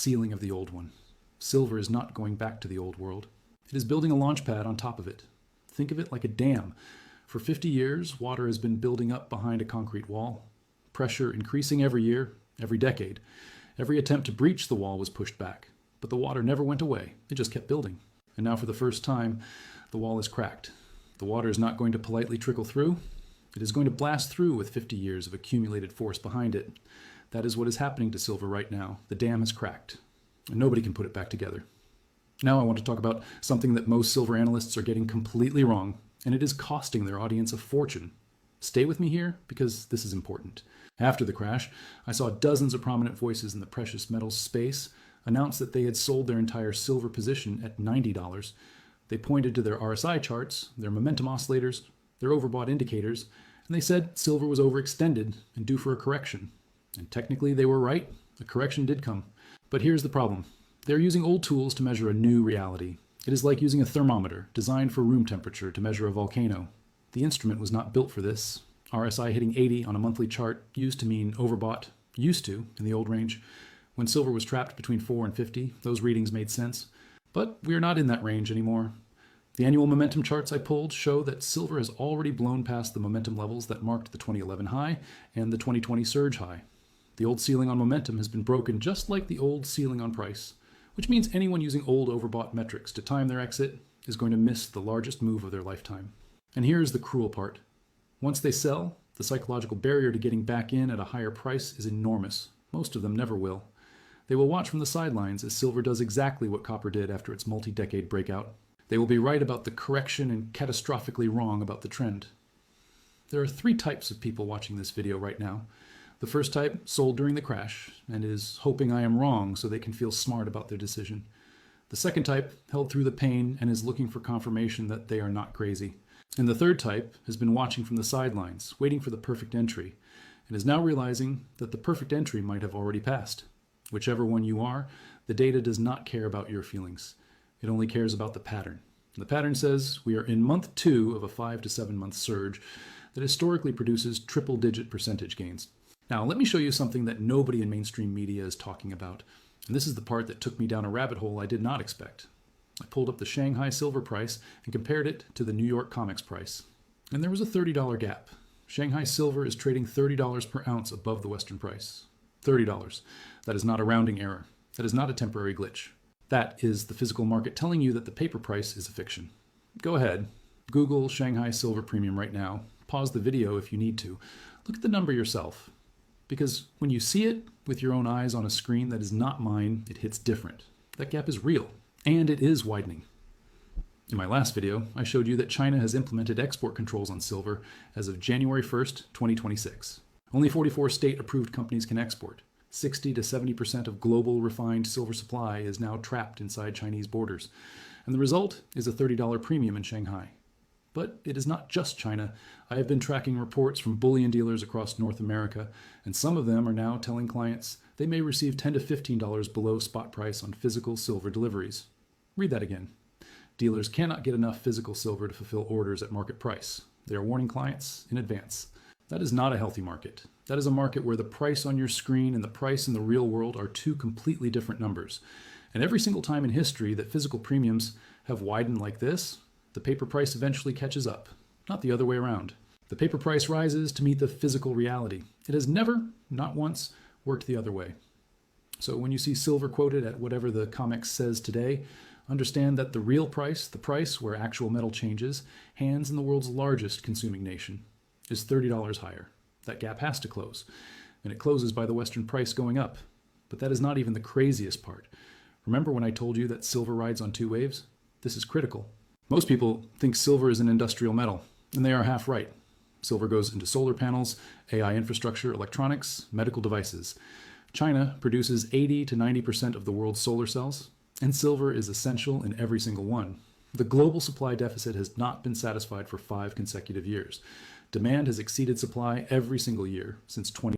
ceiling of the old one. Silver is not going back to the old world. It is building a launch pad on top of it. Think of it like a dam. For 50 years, water has been building up behind a concrete wall. Pressure increasing every year, every decade. Every attempt to breach the wall was pushed back, but the water never went away. It just kept building. And now for the first time, the wall is cracked. The water is not going to politely trickle through. It is going to blast through with 50 years of accumulated force behind it. That is what is happening to silver right now. The dam has cracked, and nobody can put it back together. Now I want to talk about something that most silver analysts are getting completely wrong, and it is costing their audience a fortune. Stay with me here, because this is important. After the crash, I saw dozens of prominent voices in the precious metals space announce that they had sold their entire silver position at $90. They pointed to their RSI charts, their momentum oscillators, their overbought indicators, and they said silver was overextended and due for a correction. And technically they were right. A correction did come. But here's the problem. They're using old tools to measure a new reality. It is like using a thermometer designed for room temperature to measure a volcano. The instrument was not built for this. RSI hitting 80 on a monthly chart used to mean overbought, used to in the old range. When silver was trapped between 4 and 50, those readings made sense. But we are not in that range anymore. The annual momentum charts I pulled show that silver has already blown past the momentum levels that marked the 2011 high and the 2020 surge high. The old ceiling on momentum has been broken just like the old ceiling on price, which means anyone using old overbought metrics to time their exit is going to miss the largest move of their lifetime. And here's the cruel part. Once they sell, the psychological barrier to getting back in at a higher price is enormous. Most of them never will. They will watch from the sidelines as silver does exactly what copper did after its multi-decade breakout. They will be right about the correction and catastrophically wrong about the trend. There are 3 types of people watching this video right now. The first type sold during the crash and is hoping I am wrong so they can feel smart about their decision. The second type held through the pain and is looking for confirmation that they are not crazy. And the third type has been watching from the sidelines, waiting for the perfect entry, and is now realizing that the perfect entry might have already passed. Whichever one you are, the data does not care about your feelings. It only cares about the pattern. The pattern says we are in month 2 of a 5 to 7 month surge that historically produces triple-digit percentage gains. Now, let me show you something that nobody in mainstream media is talking about. And this is the part that took me down a rabbit hole I did not expect. I pulled up the Shanghai silver price and compared it to the New York COMEX price. And there was a $30 gap. Shanghai silver is trading $30 per ounce above the Western price. $30. That is not a rounding error. That is not a temporary glitch. That is the physical market telling you that the paper price is a fiction. Go ahead. Google Shanghai silver premium right now. Pause the video if you need to. Look at the number yourself. Because when you see it with your own eyes on a screen that is not mine, it hits different. That gap is real, and it is widening. In my last video, I showed you that China has implemented export controls on silver as of January 1st, 2026. Only 44 state-approved companies can export. 60 to 70% of global refined silver supply is now trapped inside Chinese borders. And the result is a $30 premium in Shanghai. But it is not just China. I have been tracking reports from bullion dealers across North America, and some of them are now telling clients they may receive $10 to $15 below spot price on physical silver deliveries. Read that again. Dealers cannot get enough physical silver to fulfill orders at market price. They are warning clients in advance. That is not a healthy market. That is a market where the price on your screen and the price in the real world are 2 completely different numbers. And every single time in history that physical premiums have widened like this, the paper price eventually catches up, not the other way around. The paper price rises to meet the physical reality. It has never, not once, worked the other way. So when you see silver quoted at whatever the COMEX says today, understand that the real price, the price where actual metal changes, hands in the world's largest consuming nation, is $30 higher. That gap has to close, and it closes by the Western price going up. But that is not even the craziest part. Remember when I told you that silver rides on 2 waves? This is critical. Most people think silver is an industrial metal, and they are half right. Silver goes into solar panels, AI infrastructure, electronics, medical devices. China produces 80 to 90% of the world's solar cells, and silver is essential in every single one. The global supply deficit has not been satisfied for 5 consecutive years. Demand has exceeded supply every single year since